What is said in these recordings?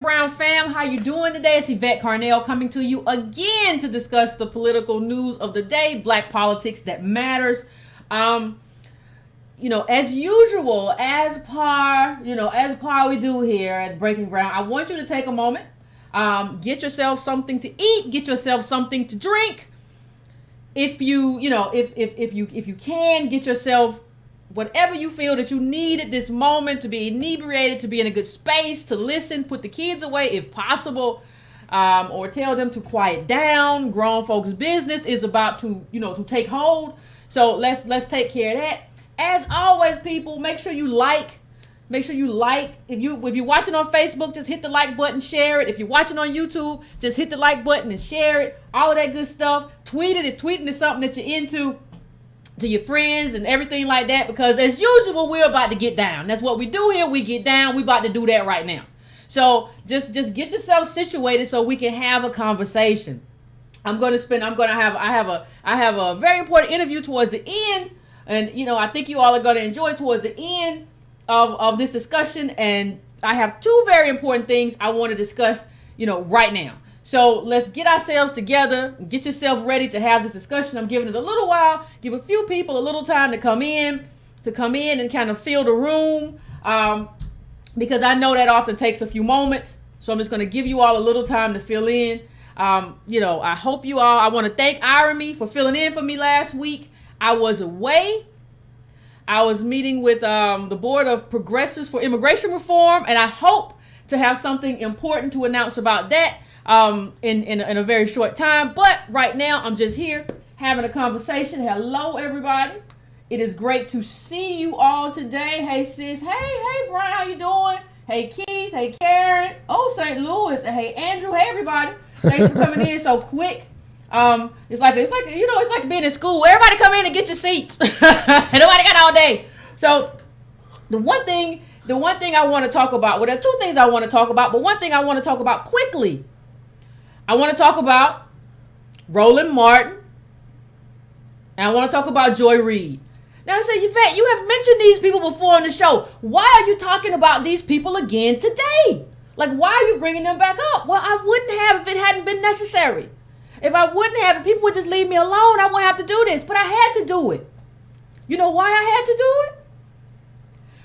Brown fam, how you doing today? It's Yvette Carnell coming to you again to discuss the political news of the day, black politics that matters. As usual, as par we do here at Breaking Ground, I want you to take a moment, get yourself something to eat, get yourself something to drink. If you can, get yourself whatever you feel that you need at this moment to be inebriated, to be in a good space, to listen, put the kids away if possible, or tell them to quiet down. Grown folks' business is about to take hold. So let's take care of that. As always, people, make sure you like. If you're watching on Facebook, just hit the like button, share it. If you're watching on YouTube, just hit the like button and share it. All of that good stuff. Tweet it if tweeting is something that you're into, to your friends and everything like that, because as usual, we're about to get down. That's what we do here. We get down. We about to do that right now. So just get yourself situated so we can have a conversation. I have a very important interview towards the end, and I think you all are going to enjoy towards the end of this discussion, and I have two very important things I want to discuss right now. So let's get ourselves together, get yourself ready to have this discussion. I'm giving it a little while, give a few people a little time to come in and kind of fill the room, because I know that often takes a few moments. So I'm just going to give you all a little time to fill in. I hope you all, I want to thank Irony for filling in for me last week. I was away. I was meeting with the Board of Progressives for Immigration Reform, and I hope to have something important to announce about that in a very short time. But right now, I'm just here having a conversation. Hello, everybody. It is great to see you all today. Hey, sis. Hey, Brian. How you doing? Hey, Keith. Hey, Karen. Oh, St. Louis. Hey, Andrew. Hey, everybody. Thanks for coming in so quick. It's like being in school. Everybody come in and get your seats. Nobody got all day. So the one thing I want to talk about, well, there are two things I want to talk about, but one thing I want to talk about quickly. I want to talk about Roland Martin, and I want to talk about Joy Reid. Now I say, Yvette, you have mentioned these people before on the show. Why are you talking about these people again today? Like, why are you bringing them back up? Well, I wouldn't have if it hadn't been necessary. If I wouldn't have it, people would just leave me alone. I wouldn't have to do this, but I had to do it. You know why I had to do it?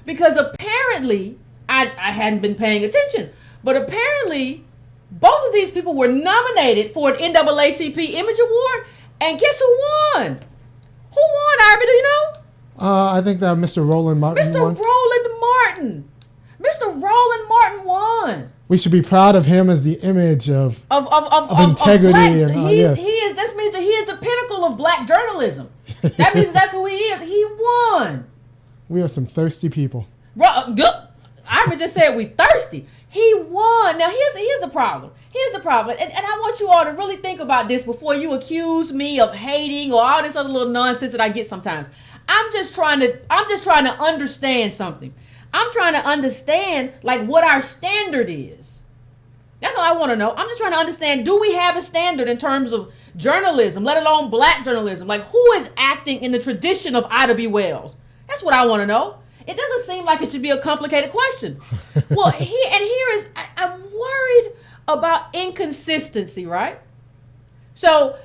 Because apparently, I hadn't been paying attention, but apparently, both of these people were nominated for an NAACP Image Award, and guess who won? Who won, Ivy? Do you know? I think that Mr. Roland Martin won. Mr. Roland Martin won. We should be proud of him as the image of integrity. Of black. Yes. That means that he is the pinnacle of black journalism. That means that's who he is. He won. We are some thirsty people. I just said we thirsty. He won. Now here's the problem. And I want you all to really think about this before you accuse me of hating or all this other little nonsense that I get sometimes. I'm just trying to understand something. I'm trying to understand like what our standard is. That's all I want to know. I'm just trying to understand, do we have a standard in terms of journalism, let alone black journalism? Like, who is acting in the tradition of Ida B. Wells? That's what I want to know. It doesn't seem like it should be a complicated question. Well, I'm worried about inconsistency, right? So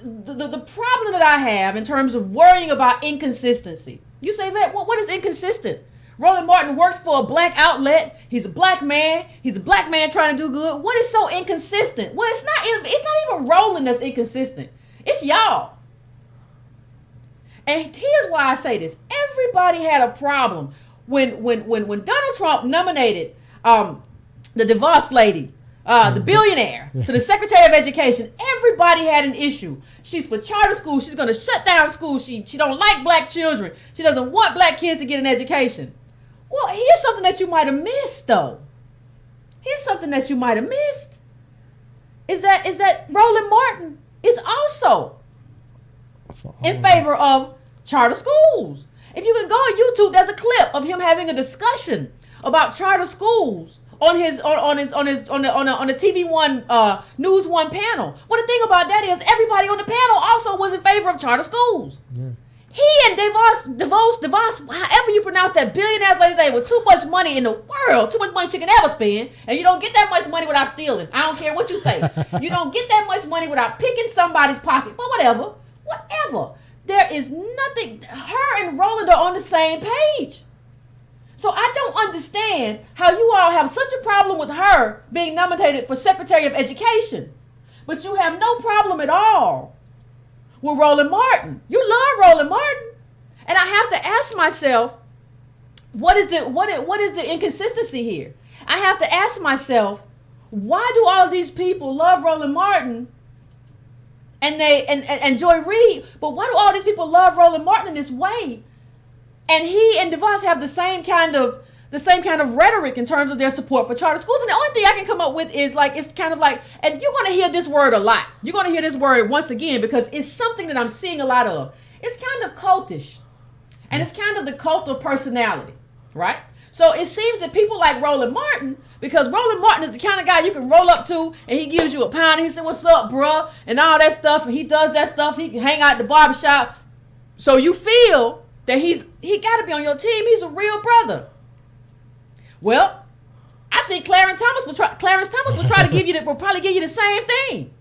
the problem that I have in terms of worrying about inconsistency, you say, that what is inconsistent? Roland Martin works for a black outlet. He's a black man. He's a black man trying to do good. What is so inconsistent? Well, it's not even Roland that's inconsistent. It's y'all. And here's why I say this. Everybody had a problem when Donald Trump nominated the DeVos lady, the billionaire, to the Secretary of Education. Everybody had an issue. She's for charter schools. She's going to shut down schools. She don't like black children. She doesn't want black kids to get an education. Well, here's something that you might have missed, though. Is that Roland Martin is also in favor of charter schools. If you can go on YouTube, there's a clip of him having a discussion about charter schools on the TV One News One panel. Well, the thing about that is everybody on the panel also was in favor of charter schools. Yeah. He and DeVos, however you pronounce that billionaire lady today with too much money in the world, too much money she can ever spend, and you don't get that much money without stealing. I don't care what you say. You don't get that much money without picking somebody's pocket. But whatever. There is nothing. Her and Roland are on the same page. So I don't understand how you all have such a problem with her being nominated for Secretary of Education, but you have no problem at all with Roland Martin. You love Roland Martin. And I have to ask myself, what is the inconsistency here? I have to ask myself, why do all these people love Roland Martin and Joy Reid, but why do all these people love Roland Martin in this way? And he and DeVos have the same kind of rhetoric in terms of their support for charter schools. And the only thing I can come up with is like, it's kind of like, and you're going to hear this word a lot. You're going to hear this word once again because it's something that I'm seeing a lot of. It's kind of cultish. And it's kind of the cult of personality, right? So it seems that people like Roland Martin, because Roland Martin is the kind of guy you can roll up to and he gives you a pound and he says, "What's up, bruh?" and all that stuff. And he does that stuff. He can hang out at the barbershop. So you feel that he got to be on your team. He's a real brother. Well, I think Clarence Thomas will try to give you will probably give you the same thing.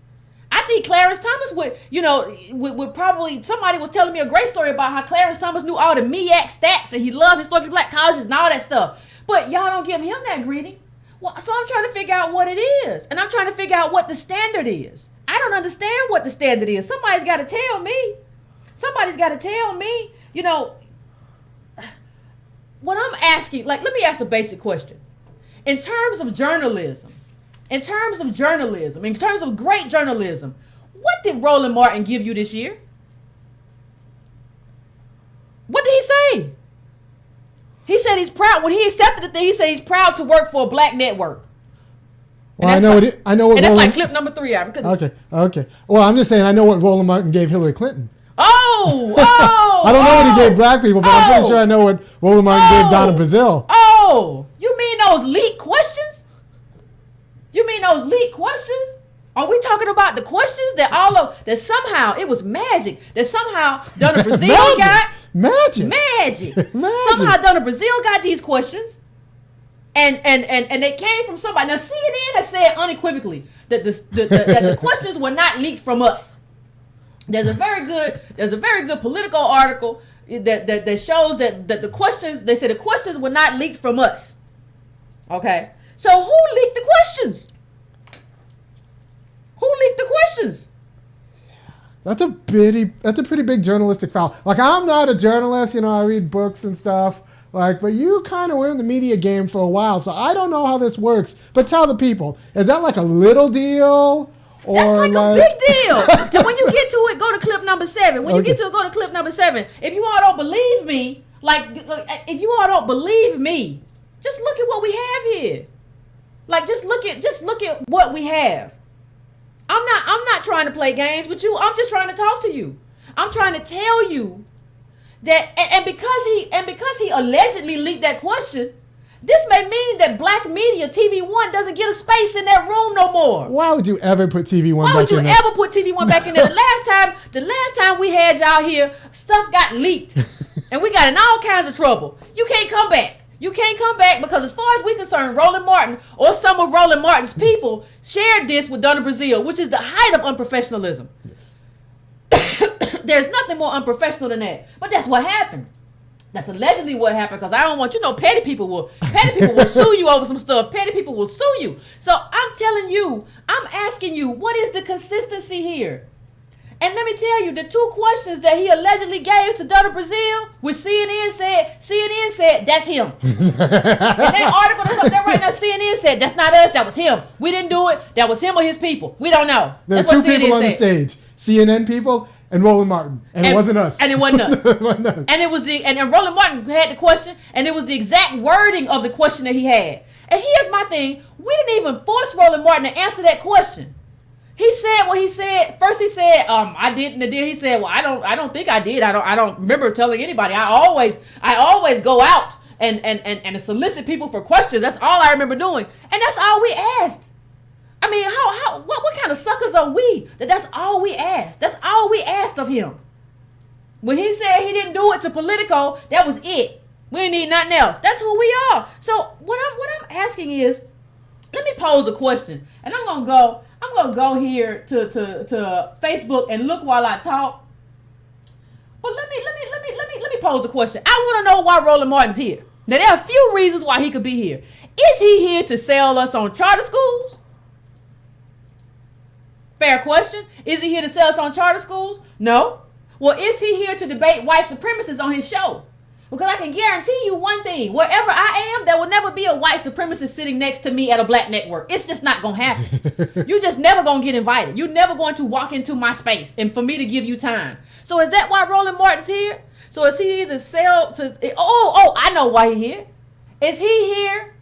I think Clarence Thomas would probably, somebody was telling me a great story about how Clarence Thomas knew all the MEAC stats and he loved historically black colleges and all that stuff. But y'all don't give him that greeting. Well, so I'm trying to figure out what it is. And I'm trying to figure out what the standard is. I don't understand what the standard is. Somebody's got to tell me. What I'm asking, like, let me ask a basic question. In terms of journalism, in terms of great journalism, what did Roland Martin give you this year? What did he say? He said he's proud. When he accepted the thing, he said he's proud to work for a black network. Well, I know what. And that's like clip number 3. Okay. Well, I'm just saying I know what Roland Martin gave Hillary Clinton. I don't know what he gave black people, but I'm pretty sure I know what Roland Martin gave Donna Brazile. You mean those leaked questions? Are we talking about the questions that somehow it was magic, that somehow Donna Brazile got? Magic. Somehow Donna Brazile got these questions. And they came from somebody. Now CNN has said unequivocally that the questions were not leaked from us. There's a very good political article that shows that the questions, they say the questions were not leaked from us. Okay. So who leaked the questions? That's a pretty big journalistic foul. Like, I'm not a journalist, I read books and stuff. Like, but you kind of were in the media game for a while, so I don't know how this works. But tell the people, is that like a little deal? Or that's like a big deal. When you get to it, go to clip number 7. When you get to it, go to clip number 7. If you all don't believe me, just look at what we have here. Like, just look at what we have. I'm not trying to play games with you. I'm just trying to talk to you. I'm trying to tell you that, and because he allegedly leaked that question, this may mean that black media, TV One, doesn't get a space in that room no more. Why would you ever put TV One back in there? Why would you ever put TV One back in there? The last time we had y'all here, stuff got leaked. And we got in all kinds of trouble. You can't come back. Because as far as we're concerned, Roland Martin or some of Roland Martin's people shared this with Donna Brazile, which is the height of unprofessionalism. Yes. There's nothing more unprofessional than that. But that's what happened. That's allegedly what happened, because I don't want petty people will sue you over some stuff. Petty people will sue you. So I'm asking you, what is the consistency here? And let me tell you, the 2 questions that he allegedly gave to Donna Brazile, which CNN said that's him. In that article that's up there right now, CNN said that's not us, that was him. We didn't do it, that was him or his people. We don't know. There were 2 people on the stage, CNN people and Roland Martin, and it wasn't us. And it wasn't us. And it was and Roland Martin had the question, and it was the exact wording of the question that he had. And here's my thing: we didn't even force Roland Martin to answer that question. He said what he said. First he said, I didn't. And then he said, well, I don't think I did. I don't remember telling anybody. I always go out and solicit people for questions. That's all I remember doing. And that's all we asked. I mean, what kind of suckers are we? That's all we asked. That's all we asked of him. When he said he didn't do it to Politico, that was it. We didn't need nothing else. That's who we are. So what I'm asking is, let me pose a question, and I'm gonna go here to Facebook and look while I talk. But let me pose a question. I want to know why Roland Martin's here. Now there are a few reasons why he could be here. Is he here to sell us on charter schools? Fair question. Is he here to sell us on charter schools? No. Well, is he here to debate white supremacists on his show? Because I can guarantee you one thing. Wherever I am, there will never be a white supremacist sitting next to me at a black network. It's just not going to happen. You just never going to get invited. You're never going to walk into my space and for me to give you time. So is that why Roland Martin's here? So is he either I know why he's here. Is he here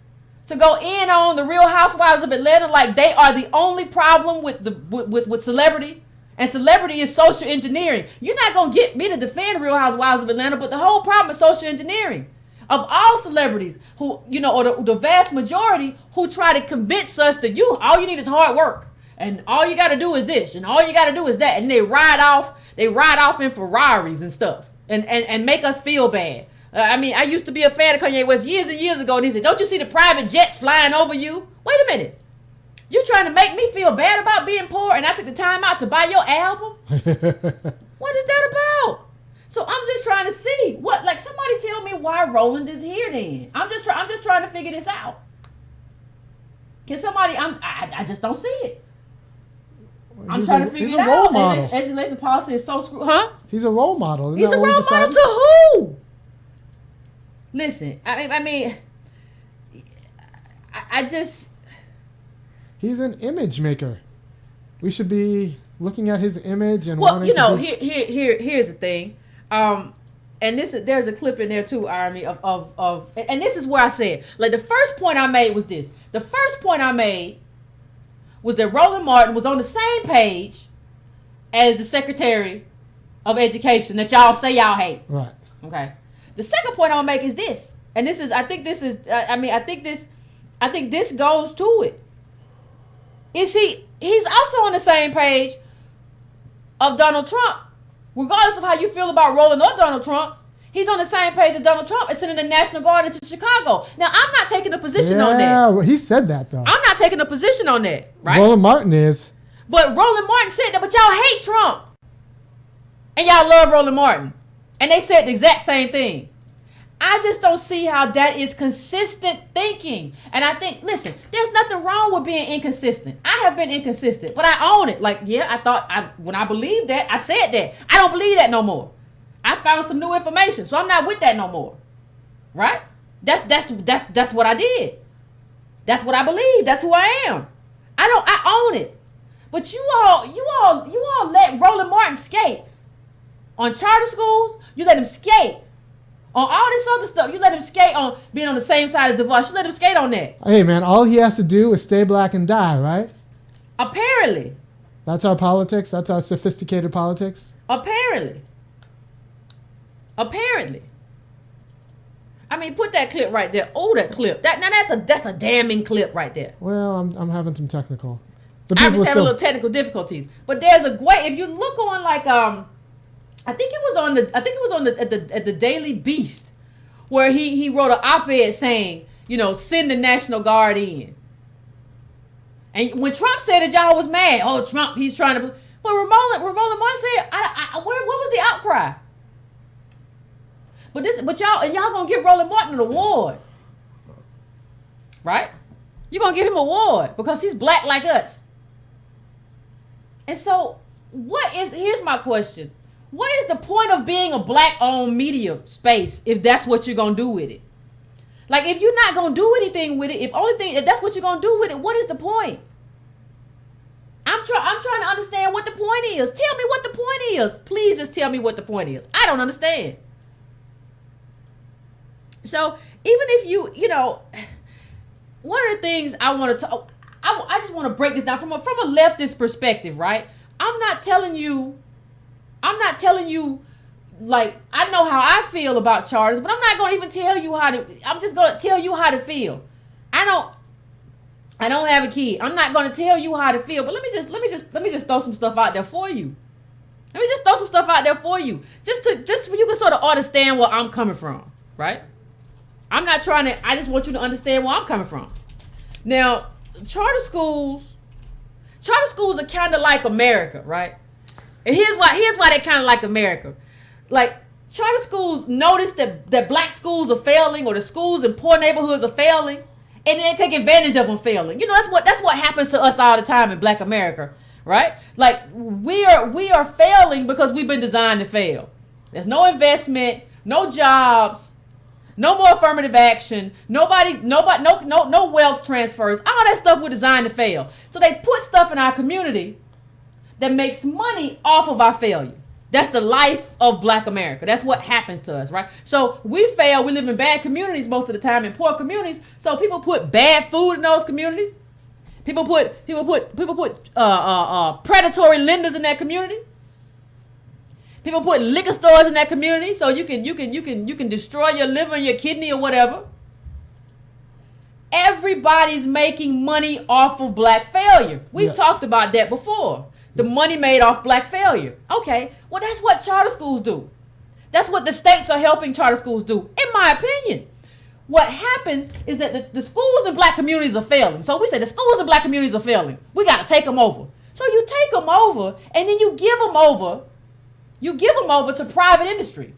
to go in on the Real Housewives of Atlanta like they are the only problem with celebrity? And celebrity is social engineering. You're not going to get me to defend Real Housewives of Atlanta, but the whole problem is social engineering. Of all celebrities who, or the vast majority who try to convince us that all you need is hard work. And all you got to do is this. And all you got to do is that. And they ride off in Ferraris and stuff. And make us feel bad. I used to be a fan of Kanye West years and years ago. And he said, don't you see the private jets flying over you? Wait a minute. You trying to make me feel bad about being poor and I took the time out to buy your album? What is that about? So I'm just trying to see somebody tell me why Roland is here then. I'm just trying to figure this out. Can somebody, I just don't see it. I'm trying to figure it out. He's a role model. Education policy is so screwed, huh? He's a role model. He's a role model to who? Listen, I just... He's an image maker. We should be looking at his image and wanting to... Here's the thing. And there's a clip in there too, Army, of and this is where I said, the first point I made was this. The first point I made was that Roland Martin was on the same page as the Secretary of Education that y'all say y'all hate. Right. Okay. The second point I'll make is this. And I think this goes to it. He's also on the same page of Donald Trump. Regardless of how you feel about Roland or Donald Trump, he's on the same page as Donald Trump and sending the National Guard into Chicago. Now, I'm not taking a position on that. Yeah, well, he said that, though. I'm not taking a position on that, right? Roland Martin is. But Roland Martin said that, but y'all hate Trump. And y'all love Roland Martin. And they said the exact same thing. I just don't see how that is consistent thinking. And I think, listen, there's nothing wrong with being inconsistent. I have been inconsistent, but I own it. When I believed that, I said that. I don't believe that no more. I found some new information, so I'm not with that no more. Right? That's what I did. That's what I believe. That's who I am. I own it. But you all let Roland Martin skate on charter schools. You let him skate on all this other stuff. You let him skate on being on the same side as DeVos. You let him skate on that. Hey, man, all he has to do is stay black and die, right? Apparently. That's our politics? That's our sophisticated politics? Apparently. I mean, put that clip right there. Oh, that clip. That's a damning clip right there. Well, I'm having some technical. I'm just having a little technical difficulties. But there's a way, if you look on I think it was on the Daily Beast where he wrote an op-ed saying, send the National Guard in. And when Trump said it, y'all was mad. Oh, Trump, he's trying to. But Roland Martin said, what was the outcry? But y'all gonna give Roland Martin an award, right? You're gonna give him an award because he's black like us. And so, here's my question. What is the point of being a black-owned media space if that's what you're going to do with it? If you're not going to do anything with it, if that's what you're going to do with it, what is the point? I'm trying to understand what the point is. Tell me what the point is. Please just tell me what the point is. I don't understand. So, even if one of the things I want to talk, I just want to break this down from a leftist perspective, right? I'm not telling you, I know how I feel about charters, but I'm not going to even tell you I'm just going to tell you how to feel. I don't have a kid. I'm not going to tell you how to feel, but let me just throw some stuff out there for you. Let me just throw some stuff out there for you, just for you can sort of understand where I'm coming from, right? I'm not trying to. I just want you to understand where I'm coming from. Now, charter schools are kind of like America, right? And here's why they're kind of like America. Like, charter schools notice that black schools are failing, or the schools in poor neighborhoods are failing, and then they take advantage of them failing. You know, that's what happens to us all the time in Black America, right? Like, we are failing because we've been designed to fail. There's no investment, no jobs, no more affirmative action, no wealth transfers. All that stuff we're designed to fail. So they put stuff in our community that makes money off of our failure. That's the life of Black America. That's what happens to us, right? So we fail. We live in bad communities most of the time, in poor communities. So people put bad food in those communities. People put predatory lenders in that community. People put liquor stores in that community so you can destroy your liver and your kidney or whatever. Everybody's making money off of Black failure. We've talked about that before. The money made off Black failure. Okay, well, that's what charter schools do. That's what the states are helping charter schools do, in my opinion. What happens is that the schools in Black communities are failing. So we say the schools in Black communities are failing. We got to take them over. So you take them over, and then you give them over. You give them over to private industry.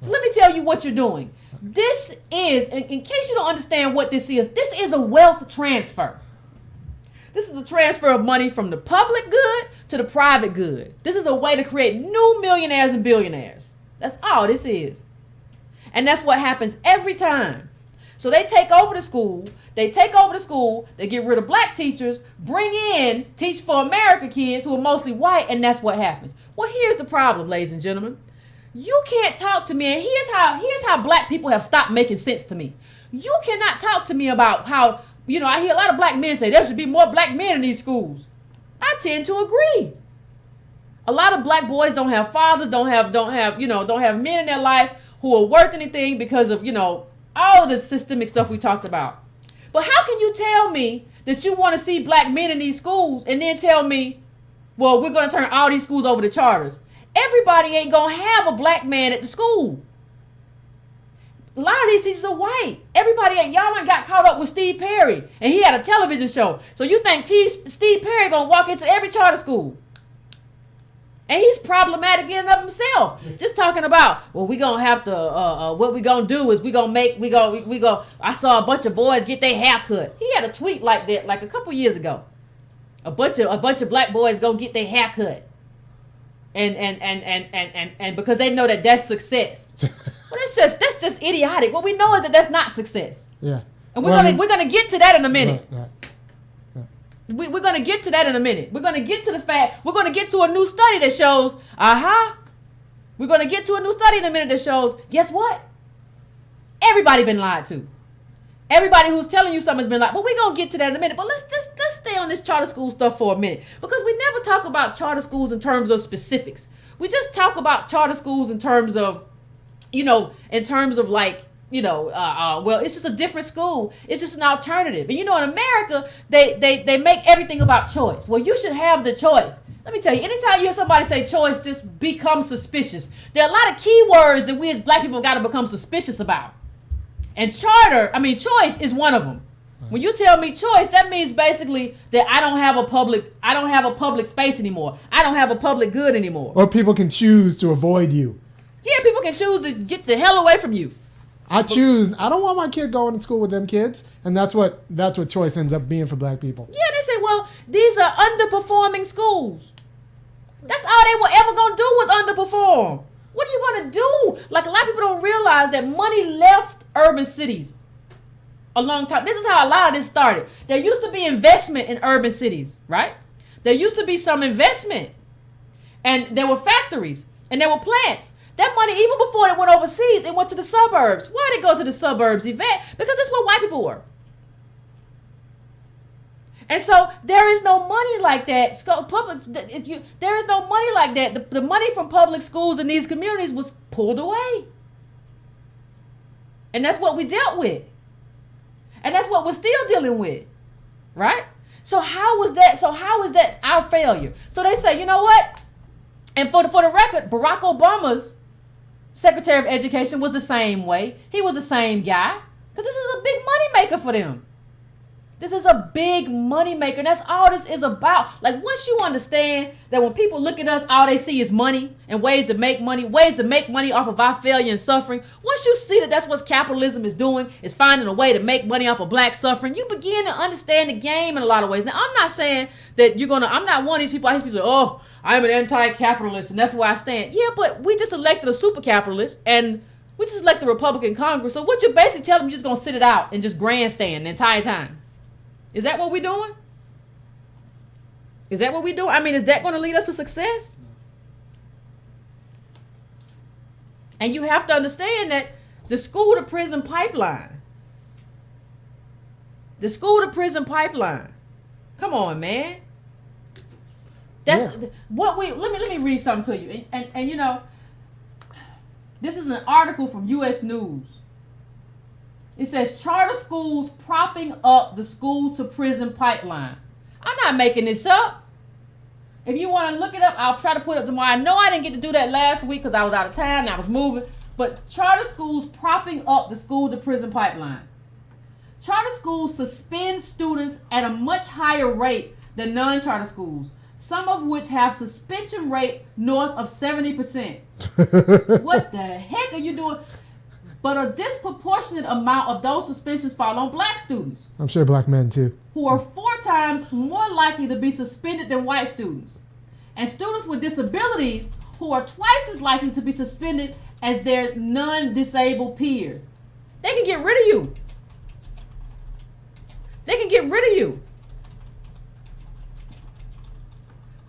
So let me tell you what you're doing. This is, in case you don't understand what this is a wealth transfer. This is a transfer of money from the public good to the private good. This is a way to create new millionaires and billionaires. That's all this is. And that's what happens every time. So they take over the school. They get rid of Black teachers, bring in Teach for America kids who are mostly white, and that's what happens. Well, here's the problem, ladies and gentlemen. You can't talk to me, and here's how Black people have stopped making sense to me. You cannot talk to me about how, I hear a lot of Black men say there should be more Black men in these schools. I tend to agree. A lot of Black boys don't have fathers, don't have men in their life who are worth anything because of, all of the systemic stuff we talked about. But how can you tell me that you want to see Black men in these schools and then tell me, well, we're going to turn all these schools over to charters? Everybody ain't going to have a Black man at the school. A lot of these teachers are white. Everybody ain't. Y'all ain't got caught up with Steve Perry, and he had a television show. So you think Steve Perry going to walk into every charter school? And he's problematic in and of himself. Just talking about, well, we gonna have to, what we gonna do is we go. I saw a bunch of boys get their hair cut. He had a tweet like that, like a couple years ago. A bunch of Black boys gonna get their hair cut, and because they know that that's success. Well, that's just idiotic. What we know is that that's not success. Yeah. And we're gonna get to that in a minute. Right. We're going to get to that in a minute. We're going to get to the fact, we're going to get to a new study that shows, we're going to get to a new study in a minute that shows, guess what? Everybody been lied to. Everybody who's telling you something's been lied. But we're going to get to that in a minute. But let's stay on this charter school stuff for a minute. Because we never talk about charter schools in terms of specifics. We just talk about charter schools in terms of, well, it's just a different school. It's just an alternative. And in America, they make everything about choice. Well, you should have the choice. Let me tell you, anytime you hear somebody say choice, just become suspicious. There are a lot of key words that we as Black people got to become suspicious about. And choice is one of them. When you tell me choice, that means basically that I don't have a public space anymore. I don't have a public good anymore. Or people can choose to avoid you. Yeah, people can choose to get the hell away from you. I don't want my kid going to school with them kids, and that's what choice ends up being for Black people. Yeah, they say, well, these are underperforming schools. That's all they were ever going to do was underperform. What are you going to do? Like, a lot of people don't realize that money left urban cities a long time. This is how a lot of this started. There used to be investment in urban cities, right? There used to be some investment, and there were factories, and there were plants. That money, even before it went overseas, it went to the suburbs. Why did it go to the suburbs, Yvette? Because that's where white people were. And so there is no money like that. There is no money like that. The money from public schools in these communities was pulled away. And that's what we dealt with. And that's what we're still dealing with. Right? So how is that our failure? So they say, you know what? And for the record, Barack Obama's Secretary of Education was the same way. He was the same guy. Because this is a big money maker for them. This is a big money maker. And that's all this is about. Like, once you understand that when people look at us, all they see is money and ways to make money off of our failure and suffering. Once you see that that's what capitalism is doing, is finding a way to make money off of black suffering, you begin to understand the game in a lot of ways. Now, I'm not saying that I'm not one of these people. I hear people say, oh, I'm an anti-capitalist and that's where I stand. Yeah, but we just elected a super capitalist and we just elected a Republican Congress. So what you're basically telling me, you're just going to sit it out and just grandstand the entire time. Is that what we're doing? Is that what we're doing? I mean, is that going to lead us to success? And you have to understand that the school to prison pipeline. Come on, man. That's what we. Let me read something to you. And you know, this is an article from U.S. News. It says charter schools propping up the school to prison pipeline. I'm not making this up. If you want to look it up, I'll try to put it up tomorrow. I know I didn't get to do that last week because I was out of town and I was moving. But charter schools propping up the school to prison pipeline. Charter schools suspend students at a much higher rate than non-charter schools, some of which have suspension rate north of 70%. What the heck are you doing? But a disproportionate amount of those suspensions fall on black students. I'm sure black men too. Who are 4 times more likely to be suspended than white students. And students with disabilities who are twice as likely to be suspended as their non-disabled peers. They can get rid of you.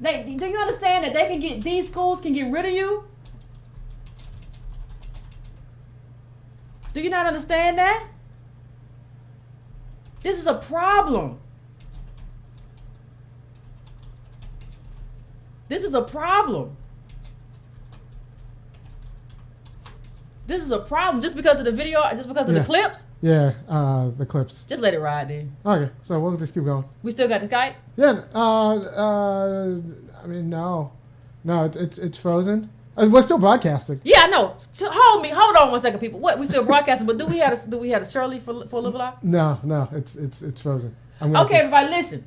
Do you understand that these schools can get rid of you? Do you not understand that? This is a problem. This is a problem. Just because of the video, just because of the clips? Yeah, the clips. Just let it ride then. Okay, so we'll just keep going. We still got the Skype? Yeah, I mean, no, it's frozen. We're still broadcasting. Yeah, I know. Hold on 1 second, people. What? We still broadcasting? But do we have a Shirley for a little while? No, it's frozen. Okay, everybody, listen.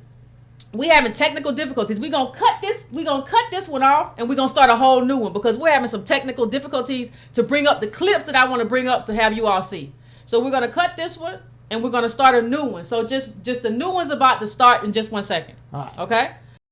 We having technical difficulties. We're gonna cut this one off, and we're gonna start a whole new one because we're having some technical difficulties to bring up the clips that I want to bring up to have you all see. So we're gonna cut this one, and we're gonna start a new one. So just the new one's about to start in just 1 second. All right. Okay.